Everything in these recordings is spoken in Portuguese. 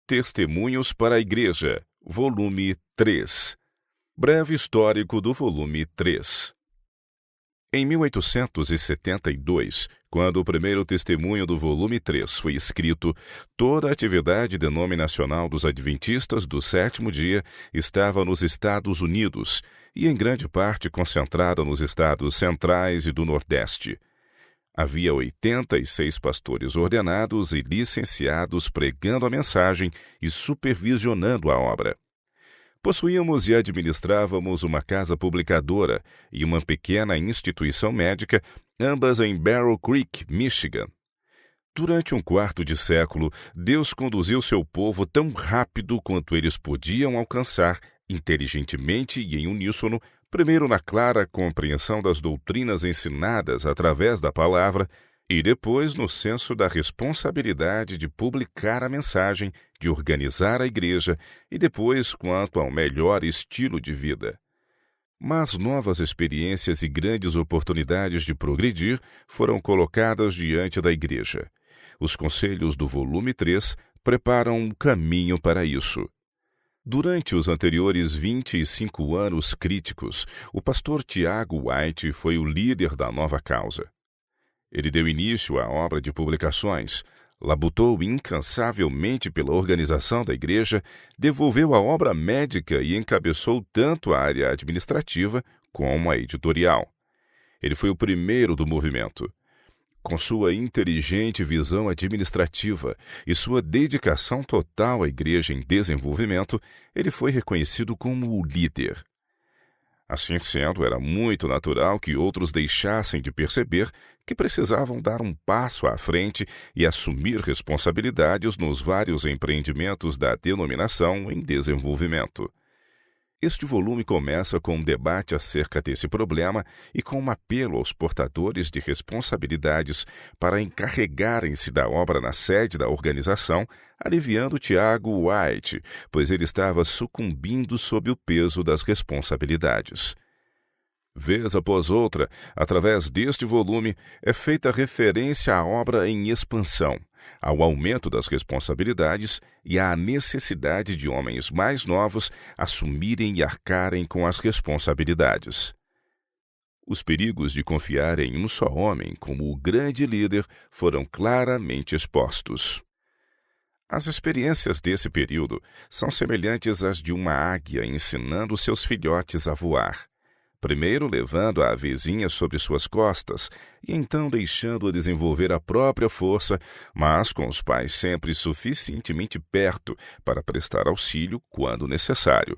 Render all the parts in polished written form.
Testemunhos para a Igreja, volume 3. Breve histórico do volume 3. Em 1872, quando o primeiro testemunho do volume 3 foi escrito, toda a atividade denominacional dos Adventistas do Sétimo Dia estava nos Estados Unidos e em grande parte concentrada nos estados centrais e do Nordeste. Havia 86 pastores ordenados e licenciados pregando a mensagem e supervisionando a obra. Possuíamos e administrávamos uma casa publicadora e uma pequena instituição médica, ambas em Battle Creek, Michigan. Durante um quarto de século, Deus conduziu seu povo tão rápido quanto eles podiam alcançar, inteligentemente e em uníssono, primeiro na clara compreensão das doutrinas ensinadas através da palavra e depois no senso da responsabilidade de publicar a mensagem, de organizar a igreja e depois quanto ao melhor estilo de vida. Mas novas experiências e grandes oportunidades de progredir foram colocadas diante da igreja. Os conselhos do volume 3 preparam um caminho para isso. Durante os anteriores 25 anos críticos, o pastor Tiago White foi o líder da nova causa. Ele deu início à obra de publicações, labutou incansavelmente pela organização da igreja, devolveu a obra médica e encabeçou tanto a área administrativa como a editorial. Ele foi o primeiro do movimento. Com sua inteligente visão administrativa e sua dedicação total à igreja em desenvolvimento, ele foi reconhecido como o líder. Assim sendo, era muito natural que outros deixassem de perceber que precisavam dar um passo à frente e assumir responsabilidades nos vários empreendimentos da denominação em desenvolvimento. Este volume começa com um debate acerca desse problema e com um apelo aos portadores de responsabilidades para encarregarem-se da obra na sede da organização, aliviando Tiago White, pois ele estava sucumbindo sob o peso das responsabilidades. Vez após outra, através deste volume, é feita referência à obra em expansão, ao aumento das responsabilidades e à necessidade de homens mais novos assumirem e arcarem com as responsabilidades. Os perigos de confiar em um só homem como o grande líder foram claramente expostos. As experiências desse período são semelhantes às de uma águia ensinando seus filhotes a voar. Primeiro levando a avezinha sobre suas costas e então deixando-a desenvolver a própria força, mas com os pais sempre suficientemente perto para prestar auxílio quando necessário.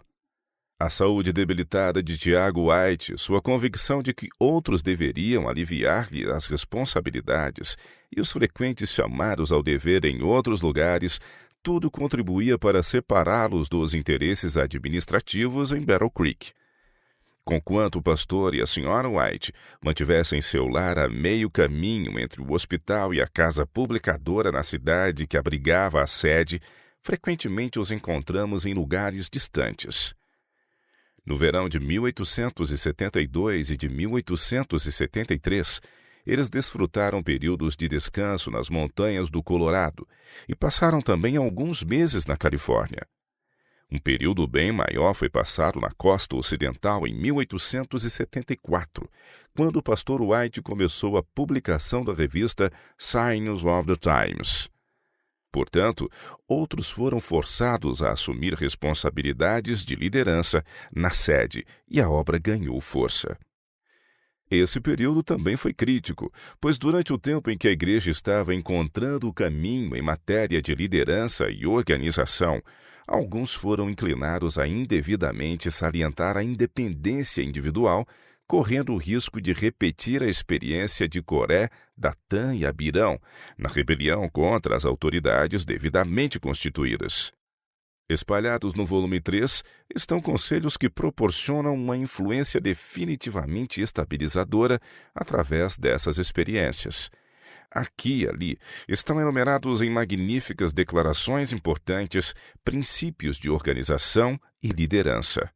A saúde debilitada de Tiago White, sua convicção de que outros deveriam aliviar-lhe as responsabilidades e os frequentes chamados ao dever em outros lugares, tudo contribuía para separá-los dos interesses administrativos em Battle Creek. Conquanto o pastor e a senhora White mantivessem seu lar a meio caminho entre o hospital e a casa publicadora na cidade que abrigava a sede, frequentemente os encontramos em lugares distantes. No verão de 1872 e de 1873, eles desfrutaram períodos de descanso nas montanhas do Colorado e passaram também alguns meses na Califórnia. Um período bem maior foi passado na costa ocidental em 1874, quando o pastor White começou a publicação da revista Signs of the Times. Portanto, outros foram forçados a assumir responsabilidades de liderança na sede e a obra ganhou força. Esse período também foi crítico, pois durante o tempo em que a igreja estava encontrando o caminho em matéria de liderança e organização, alguns foram inclinados a indevidamente salientar a independência individual, correndo o risco de repetir a experiência de Coré, Datã e Abirão, na rebelião contra as autoridades devidamente constituídas. Espalhados no volume 3 estão conselhos que proporcionam uma influência definitivamente estabilizadora através dessas experiências. Aqui e ali estão enumerados em magníficas declarações importantes princípios de organização e liderança.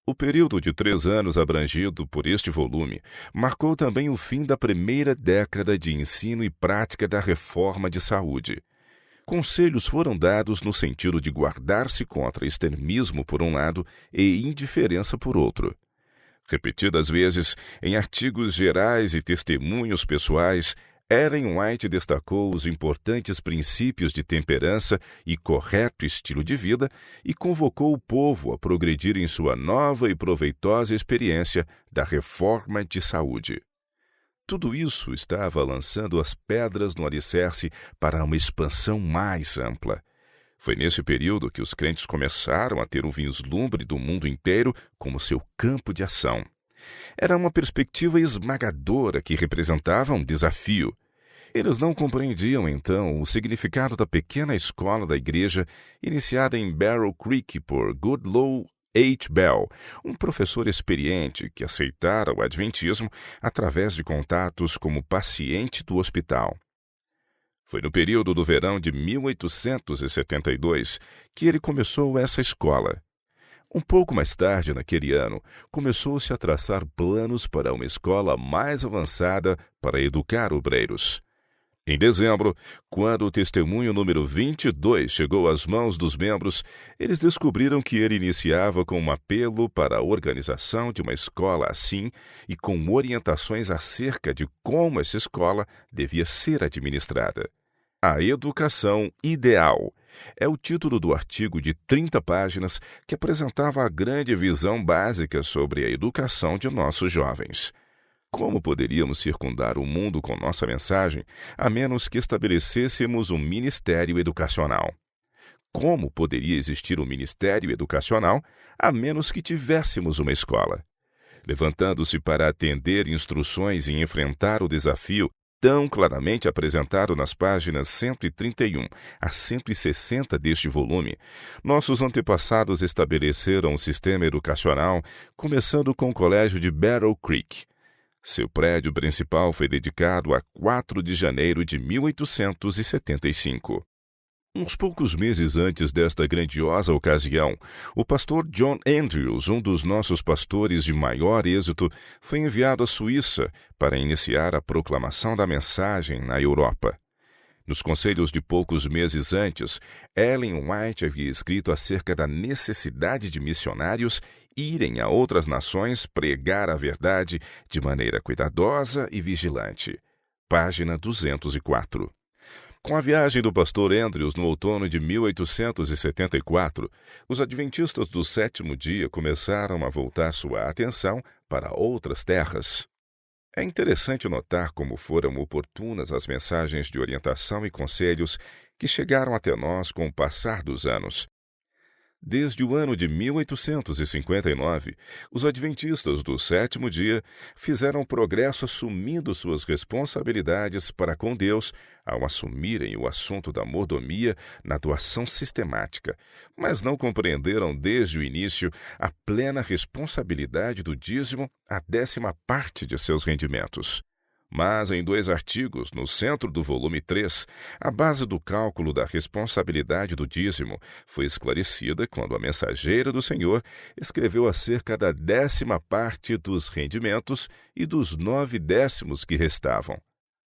O período de 3 anos abrangido por este volume marcou também o fim da primeira década de ensino e prática da reforma de saúde. Conselhos foram dados no sentido de guardar-se contra extremismo por um lado e indiferença por outro. Repetidas vezes, em artigos gerais e testemunhos pessoais, Ellen White destacou os importantes princípios de temperança e correto estilo de vida e convocou o povo a progredir em sua nova e proveitosa experiência da reforma de saúde. Tudo isso estava lançando as pedras no alicerce para uma expansão mais ampla. Foi nesse período que os crentes começaram a ter um vislumbre do mundo inteiro como seu campo de ação. Era uma perspectiva esmagadora que representava um desafio. Eles não compreendiam, então, o significado da pequena escola da igreja iniciada em Barrow Creek por Goodloe H. Bell, um professor experiente que aceitara o adventismo através de contatos como paciente do hospital. Foi no período do verão de 1872 que ele começou essa escola. Um pouco mais tarde, naquele ano, começou-se a traçar planos para uma escola mais avançada para educar obreiros. Em dezembro, quando o testemunho número 22 chegou às mãos dos membros, eles descobriram que ele iniciava com um apelo para a organização de uma escola assim e com orientações acerca de como essa escola devia ser administrada. A Educação Ideal é o título do artigo de 30 páginas que apresentava a grande visão básica sobre a educação de nossos jovens. Como poderíamos circundar o mundo com nossa mensagem, a menos que estabelecêssemos um ministério educacional? Como poderia existir um ministério educacional, a menos que tivéssemos uma escola? Levantando-se para atender instruções e enfrentar o desafio tão claramente apresentado nas páginas 131 a 160 deste volume, nossos antepassados estabeleceram um sistema educacional, começando com o colégio de Barrow Creek. Seu prédio principal foi dedicado a 4 de janeiro de 1875. Uns poucos meses antes desta grandiosa ocasião, o pastor John Andrews, um dos nossos pastores de maior êxito, foi enviado à Suíça para iniciar a proclamação da mensagem na Europa. Nos conselhos de poucos meses antes, Ellen White havia escrito acerca da necessidade de missionários irem a outras nações pregar a verdade de maneira cuidadosa e vigilante. Página 204. Com a viagem do pastor Andrews no outono de 1874, os adventistas do sétimo dia começaram a voltar sua atenção para outras terras. É interessante notar como foram oportunas as mensagens de orientação e conselhos que chegaram até nós com o passar dos anos. Desde o ano de 1859, os adventistas do sétimo dia fizeram progresso assumindo suas responsabilidades para com Deus ao assumirem o assunto da mordomia na doação sistemática, mas não compreenderam desde o início a plena responsabilidade do dízimo, a 10ª parte de seus rendimentos. Mas, em 2 artigos, no centro do volume 3, a base do cálculo da responsabilidade do dízimo foi esclarecida quando a mensageira do Senhor escreveu acerca da 10ª parte dos rendimentos e dos 9/10 que restavam.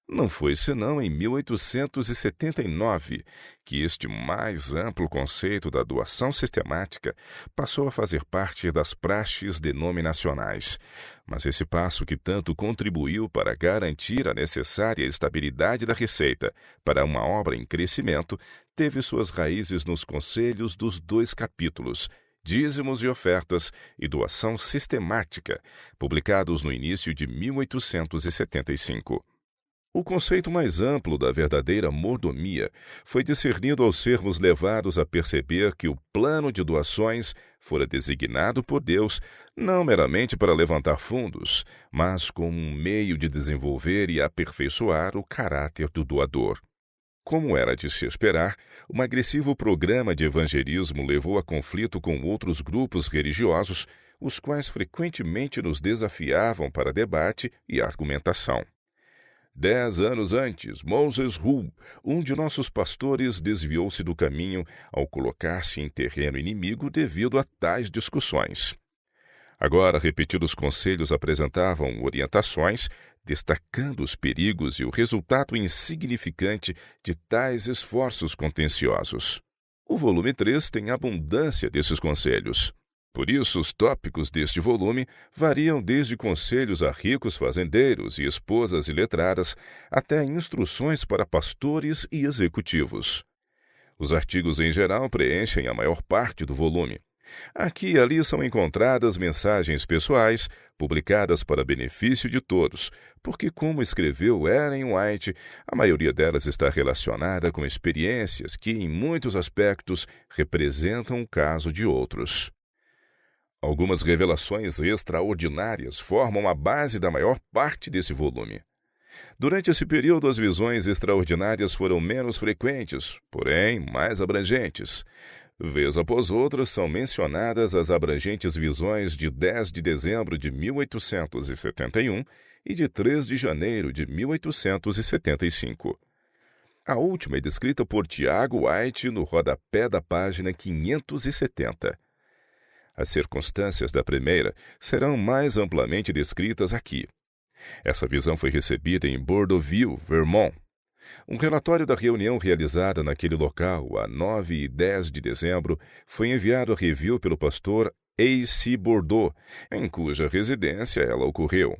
Não foi senão em 1879 que este mais amplo conceito da doação sistemática passou a fazer parte das praxes denominacionais. Mas esse passo que tanto contribuiu para garantir a necessária estabilidade da receita para uma obra em crescimento teve suas raízes nos conselhos dos 2 capítulos, Dízimos e Ofertas e Doação Sistemática, publicados no início de 1875. O conceito mais amplo da verdadeira mordomia foi discernido ao sermos levados a perceber que o plano de doações fora designado por Deus não meramente para levantar fundos, mas como um meio de desenvolver e aperfeiçoar o caráter do doador. Como era de se esperar, um agressivo programa de evangelismo levou a conflito com outros grupos religiosos, os quais frequentemente nos desafiavam para debate e argumentação. 10 anos antes, Moses Hull, um de nossos pastores, desviou-se do caminho ao colocar-se em terreno inimigo devido a tais discussões. Agora, repetidos conselhos apresentavam orientações destacando os perigos e o resultado insignificante de tais esforços contenciosos. O volume 3 tem abundância desses conselhos. Por isso, os tópicos deste volume variam desde conselhos a ricos fazendeiros e esposas iletradas até instruções para pastores e executivos. Os artigos em geral preenchem a maior parte do volume. Aqui e ali são encontradas mensagens pessoais, publicadas para benefício de todos, porque, como escreveu Ellen White, a maioria delas está relacionada com experiências que, em muitos aspectos, representam o caso de outros. Algumas revelações extraordinárias formam a base da maior parte desse volume. Durante esse período, as visões extraordinárias foram menos frequentes, porém mais abrangentes. Vez após outra, são mencionadas as abrangentes visões de 10 de dezembro de 1871 e de 3 de janeiro de 1875. A última é descrita por Tiago White no rodapé da página 570. As circunstâncias da primeira serão mais amplamente descritas aqui. Essa visão foi recebida em Bordoville, Vermont. Um relatório da reunião realizada naquele local, a 9 e 10 de dezembro, foi enviado a review pelo pastor A.C. Bordeaux, em cuja residência ela ocorreu.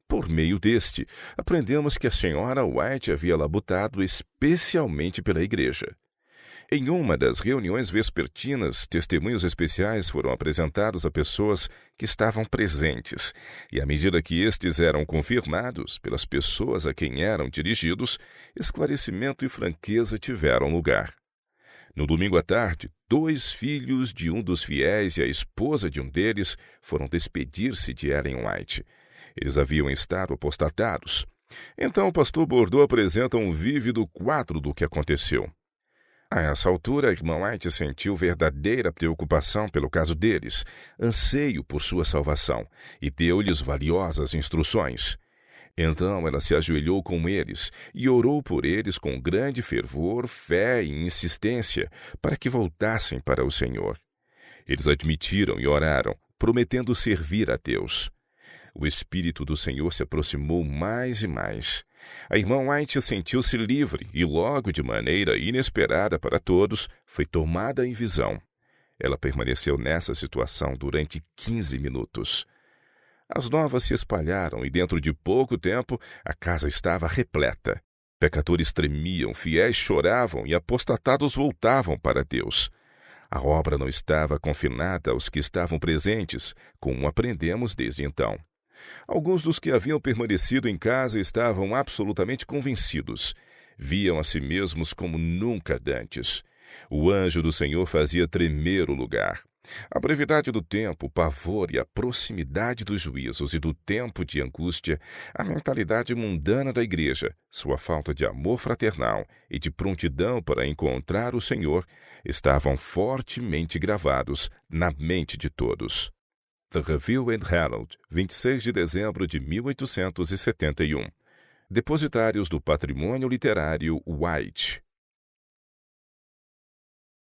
Por meio deste, aprendemos que a senhora White havia labutado especialmente pela igreja. Em uma das reuniões vespertinas, testemunhos especiais foram apresentados a pessoas que estavam presentes, e à medida que estes eram confirmados pelas pessoas a quem eram dirigidos, esclarecimento e franqueza tiveram lugar. No domingo à tarde, 2 filhos de um dos fiéis e a esposa de um deles foram despedir-se de Ellen White. Eles haviam estado apostatados. Então o pastor Bordeaux apresenta um vívido quadro do que aconteceu. A essa altura, a irmã White sentiu verdadeira preocupação pelo caso deles, anseio por sua salvação, e deu-lhes valiosas instruções. Então ela se ajoelhou com eles e orou por eles com grande fervor, fé e insistência para que voltassem para o Senhor. Eles admitiram e oraram, prometendo servir a Deus. O Espírito do Senhor se aproximou mais e mais. A irmã White sentiu-se livre e logo, de maneira inesperada para todos, foi tomada em visão. Ela permaneceu nessa situação durante 15 minutos. As novas se espalharam e dentro de pouco tempo a casa estava repleta. Pecadores tremiam, fiéis choravam e apostatados voltavam para Deus. A obra não estava confinada aos que estavam presentes, como aprendemos desde então. Alguns dos que haviam permanecido em casa estavam absolutamente convencidos. Viam a si mesmos como nunca dantes. O anjo do Senhor fazia tremer o lugar. A brevidade do tempo, o pavor e a proximidade dos juízos e do tempo de angústia, a mentalidade mundana da igreja, sua falta de amor fraternal e de prontidão para encontrar o Senhor, estavam fortemente gravados na mente de todos. The Review and Herald, 26 de dezembro de 1871. Depositários do Patrimônio Literário White.